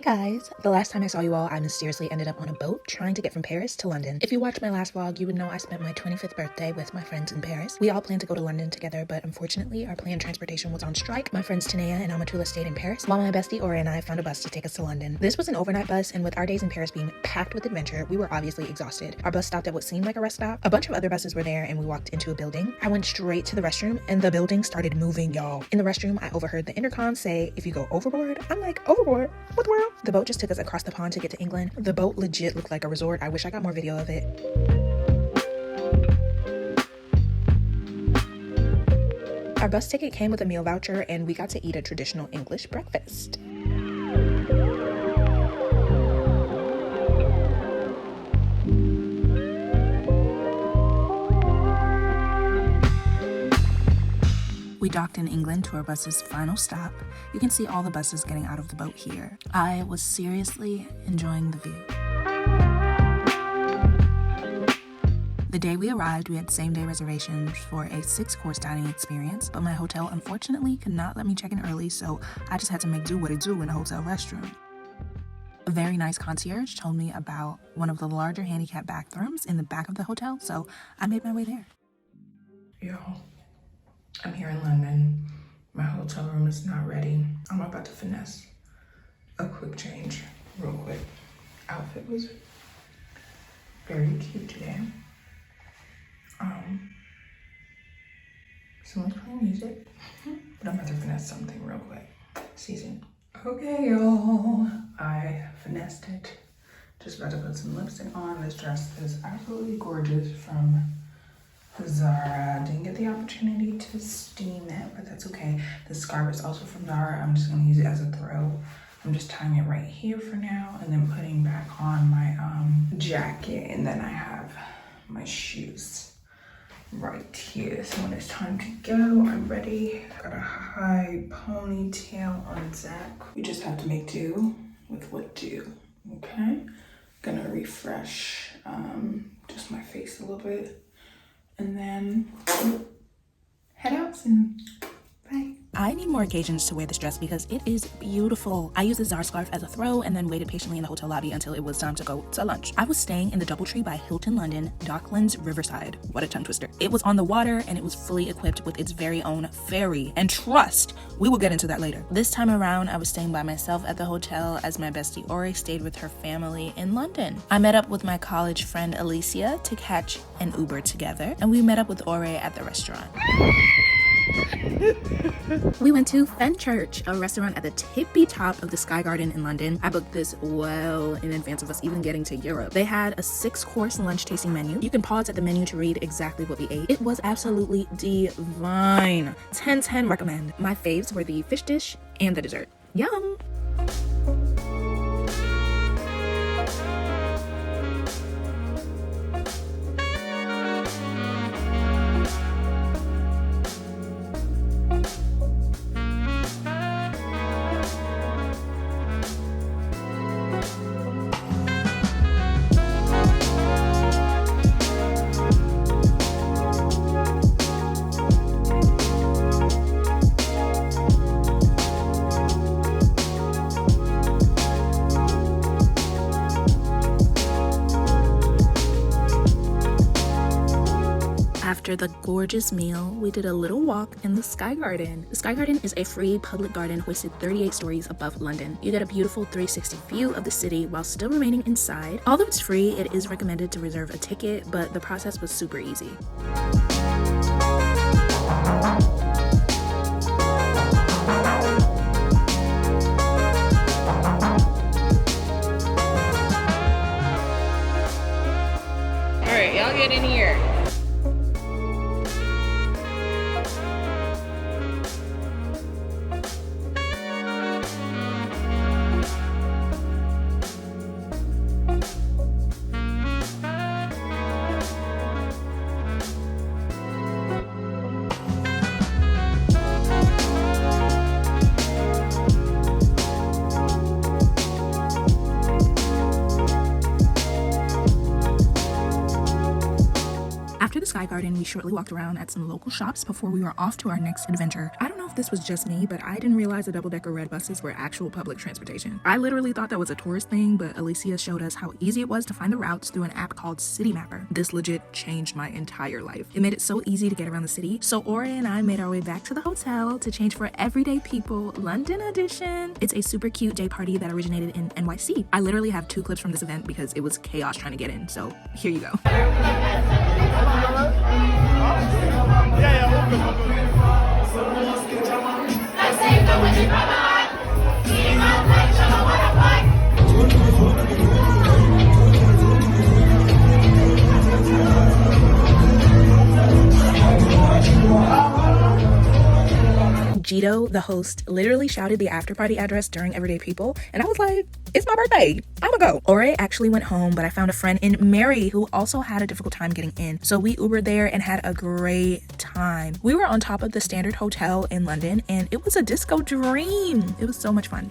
guys, the last time I saw you all, I mysteriously ended up on a boat trying to get from Paris to London. If you watched my last vlog, you would know I spent my 25th birthday with my friends in Paris. We all planned to go to London together, but unfortunately our planned transportation was on strike. My friends Tanea and Amatula stayed in Paris, while my bestie Ora and I found a bus to take us to London. This was an overnight bus, and with our days in Paris being packed with adventure, we were obviously exhausted. Our bus stopped at what seemed like a rest stop. A bunch of other buses were there, and we walked into a building. I went straight to the restroom, and the building started moving, y'all. In the restroom, I overheard the intercom say, "If you go overboard," I'm like, overboard? What the world? The boat just took us across the pond to get to England. The boat legit looked like a resort. I wish I got more video of it. Our bus ticket came with a meal voucher, and we got to eat a traditional English breakfast. We docked in England to our bus's final stop. You can see all the buses getting out of the boat here. I was seriously enjoying the view. The day we arrived, we had same-day reservations for a 6-course dining experience, but my hotel unfortunately could not let me check in early, so I just had to make do what it do in a hotel restroom. A very nice concierge told me about one of the larger handicap bathrooms in the back of the hotel, so I made my way there. Yo. I'm here in London. My hotel room is not ready. I'm about to finesse a quick change real quick. Outfit was very cute today. Someone's playing music, but I'm about to finesse something real quick. Season. Okay, y'all. I finessed it. Just about to put some lipstick on. This dress is absolutely gorgeous from Zara. Didn't get the opportunity to steam it, but that's okay. The scarf is also from Zara. I'm just gonna use it as a throw. I'm just tying it right here for now, and then putting back on my jacket, and then I have my shoes right here. So when it's time to go, I'm ready. Got a high ponytail on Zach. We just have to make do with what do. Okay, gonna refresh just my face a little bit, and then head out soon. Bye. I need more occasions to wear this dress because it is beautiful. I used the Zara scarf as a throw and then waited patiently in the hotel lobby until it was time to go to lunch. I was staying in the DoubleTree by Hilton London, Docklands, Riverside. What a tongue twister. It was on the water and it was fully equipped with its very own ferry. And trust, we will get into that later. This time around, I was staying by myself at the hotel as my bestie Ori stayed with her family in London. I met up with my college friend Alicia to catch an Uber together, and we met up with Ori at the restaurant. We went to Fenchurch, a restaurant at the tippy top of the Sky Garden in London. I booked this well in advance of us even getting to Europe. They had a 6-course lunch tasting menu. You can pause at the menu to read exactly what we ate. It was absolutely divine. 10/10 recommend. My faves were the fish dish and the dessert. Yum! After the gorgeous meal, we did a little walk in the Sky Garden. The Sky Garden is a free public garden hoisted 38 stories above London. You get a beautiful 360 view of the city while still remaining inside. Although it's free, it is recommended to reserve a ticket, but the process was super easy. All right, y'all get in here. After the Sky Garden, we shortly walked around at some local shops before we were off to our next adventure. I don't know if this was just me, but I didn't realize the double-decker red buses were actual public transportation. I literally thought that was a tourist thing, but Alicia showed us how easy it was to find the routes through an app called City Mapper. This legit changed my entire life. It made it so easy to get around the city. So Ori and I made our way back to the hotel to change for Everyday People London edition. It's a super cute day party that originated in NYC. I literally have 2 clips from this event because it was chaos trying to get in. So here you go. Gito, the host, literally shouted the after party address during Everyday People, and I was like, it's my birthday, I'ma go. Ore actually went home, but I found a friend in Mary who also had a difficult time getting in, so we Ubered there and had a great time. We were on top of the Standard Hotel in London, and it was a disco dream. It was so much fun.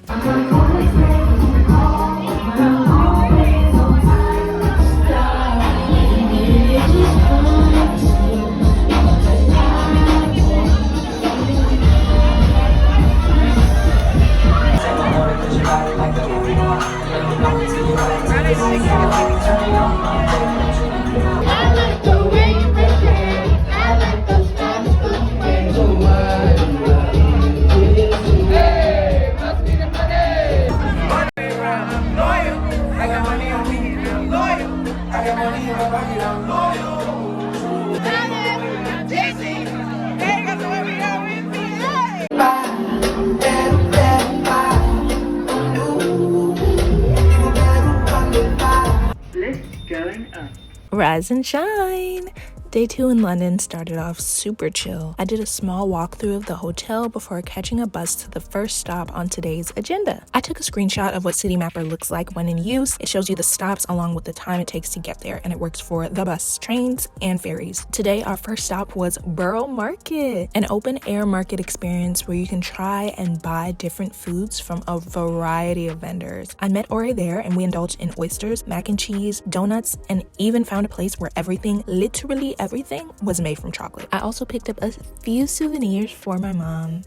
Rise and shine! Day 2 in London started off super chill. I did a small walkthrough of the hotel before catching a bus to the first stop on today's agenda. I took a screenshot of what City Mapper looks like when in use. It shows you the stops along with the time it takes to get there, and it works for the bus, trains, and ferries. Today, our first stop was Borough Market, an open-air market experience where you can try and buy different foods from a variety of vendors. I met Ori there, and we indulged in oysters, mac and cheese, donuts, and even found a place where everything, literally everything, was made from chocolate. I also picked up a few souvenirs for my mom.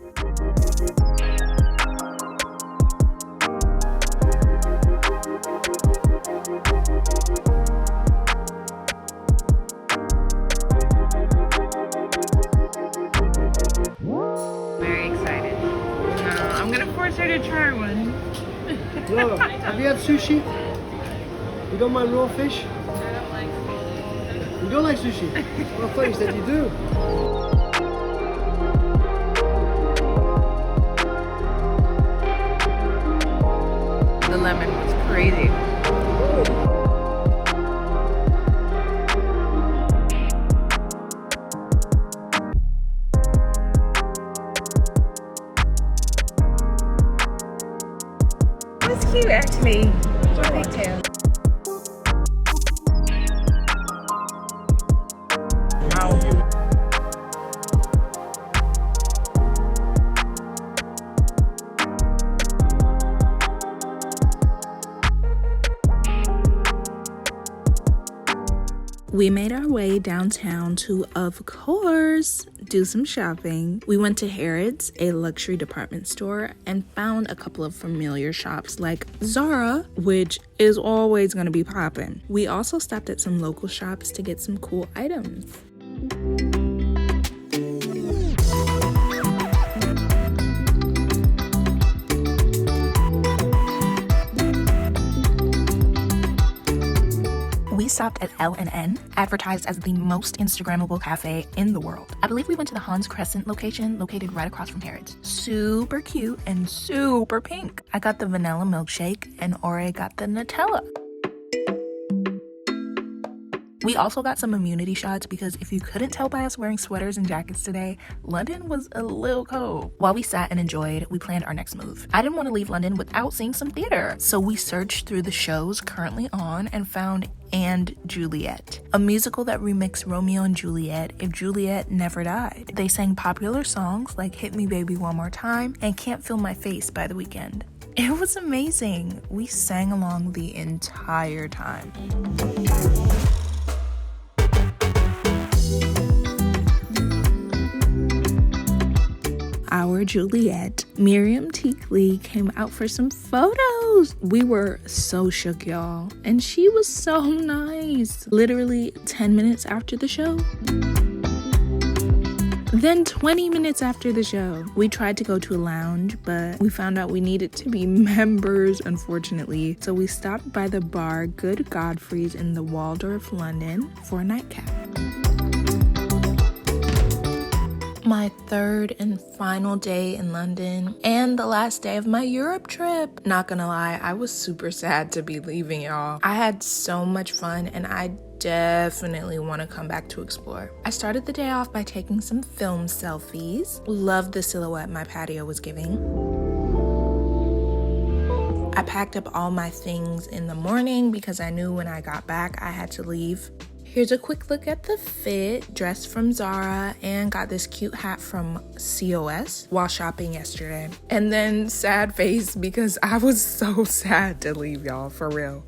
Very excited. I'm gonna force her to try one. Lola, have you had sushi? You don't mind raw fish? You don't like sushi? Well, I thought you said you do. The lemon was crazy. It was cute actually. What a pigtail. We made our way downtown to, of course, do some shopping. We went to Harrods, a luxury department store, and found a couple of familiar shops like Zara, which is always going to be poppin'. We also stopped at some local shops to get some cool items. We stopped at L&N, advertised as the most Instagrammable cafe in the world. I believe we went to the Hans Crescent location, located right across from Harrods. Super cute and super pink. I got the vanilla milkshake and Ore got the Nutella. We also got some immunity shots because if you couldn't tell by us wearing sweaters and jackets today, London was a little cold. While we sat and enjoyed, we planned our next move. I didn't want to leave London without seeing some theater, so we searched through the shows currently on and found And Juliet, a musical that remixed Romeo and Juliet if Juliet never died. They sang popular songs like Hit Me Baby One More Time and Can't Feel My Face by The Weeknd. It was amazing. We sang along the entire time. our Juliet, Miriam Teakley, came out for some photos. We were so shook, y'all. And she was so nice. Literally 10 minutes after the show. Then 20 minutes after the show, we tried to go to a lounge, but we found out we needed to be members, unfortunately. So we stopped by the bar Good Godfrey's in the Waldorf, London for a nightcap. My third and final day in London and the last day of my Europe trip. Not gonna lie, I was super sad to be leaving, y'all. I had so much fun and I definitely want to come back to explore. I started the day off by taking some film selfies. Loved the silhouette my patio was giving. I packed up all my things in the morning because I knew when I got back I had to leave. Here's a quick look at the fit. Dressed from Zara and got this cute hat from COS while shopping yesterday. And then sad face because I was so sad to leave, y'all, for real.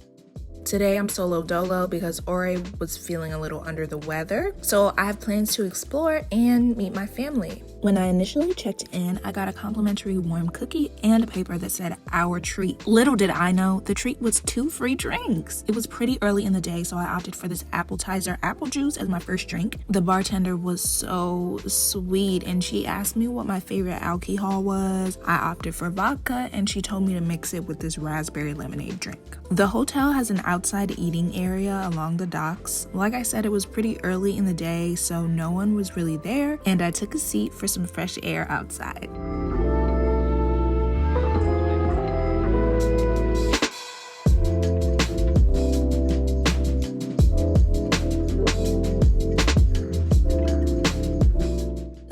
Today I'm solo dolo because Ore was feeling a little under the weather, so I have plans to explore and meet my family. When I initially checked in, I got a complimentary warm cookie and a paper that said our treat. Little did I know, the treat was 2 free drinks. It was pretty early in the day, so I opted for this appetizer apple juice as my first drink. The bartender was so sweet and she asked me what my favorite alcohol was. I opted for vodka and she told me to mix it with this raspberry lemonade drink. The hotel has an outside eating area along the docks. Like I said, it was pretty early in the day, so no one was really there, and I took a seat for some fresh air outside.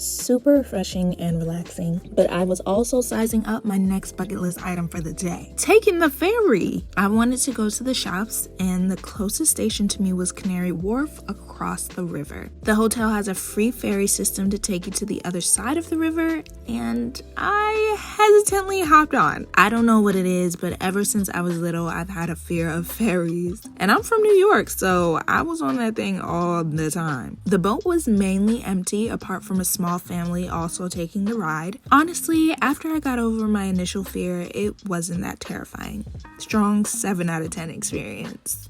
Super refreshing and relaxing, but I was also sizing up my next bucket list item for the day, taking the ferry. I wanted to go to the shops and the closest station to me was Canary Wharf across the river. The hotel has a free ferry system to take you to the other side of the river and I hesitantly hopped on. I don't know what it is, but ever since I was little I've had a fear of ferries, and I'm from New York, so I was on that thing all the time. The boat was mainly empty apart from a small family also taking the ride. Honestly, after I got over my initial fear, it wasn't that terrifying. Strong 7 out of 10 experience.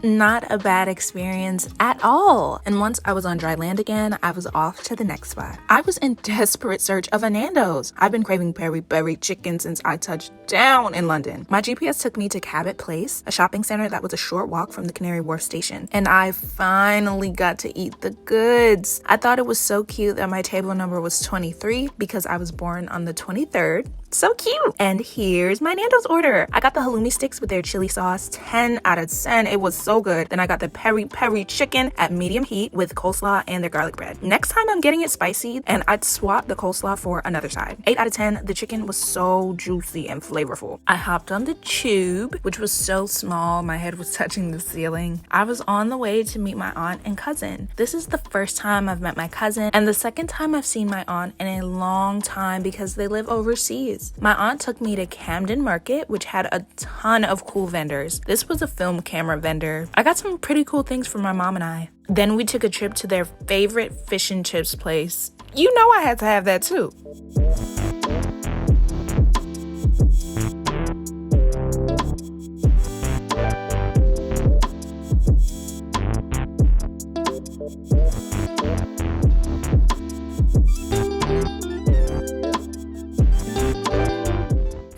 Not a bad experience at all. And once I was on dry land again, I was off to the next spot. I was in desperate search of a Nando's. I've been craving peri-peri chicken since I touched down in London. My GPS took me to Cabot Place, a shopping center that was a short walk from the Canary Wharf station. And I finally got to eat the goods. I thought it was so cute that my table number was 23 because I was born on the 23rd. So cute. And here's my Nando's order. I got the halloumi sticks with their chili sauce, 10 out of 10. It was so good. Then I got the peri-peri chicken at medium heat with coleslaw and their garlic bread. Next time I'm getting it spicy, and I'd swap the coleslaw for another side. 8 out of 10. The chicken was so juicy and flavorful. I hopped on the tube, which was so small, my head was touching the ceiling. I was on the way to meet my aunt and cousin. This is the first time I've met my cousin, and the second time I've seen my aunt in a long time because they live overseas. My aunt took me to Camden Market, which had a ton of cool vendors. This was a film camera vendor. I got some pretty cool things for my mom and I. Then we took a trip to their favorite fish and chips place. You know I had to have that too.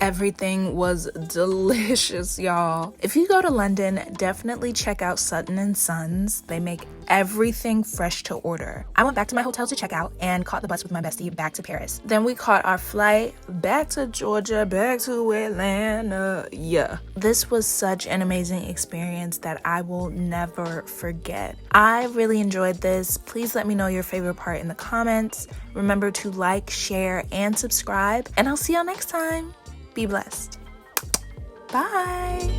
Everything was delicious, y'all. If you go to London, definitely check out Sutton & Sons. They make everything fresh to order. I went back to my hotel to check out and caught the bus with my bestie back to Paris. Then we caught our flight back to Georgia, back to Atlanta. Yeah. This was such an amazing experience that I will never forget. I really enjoyed this. Please let me know your favorite part in the comments. Remember to like, share, and subscribe. And I'll see y'all next time. Be blessed. Bye.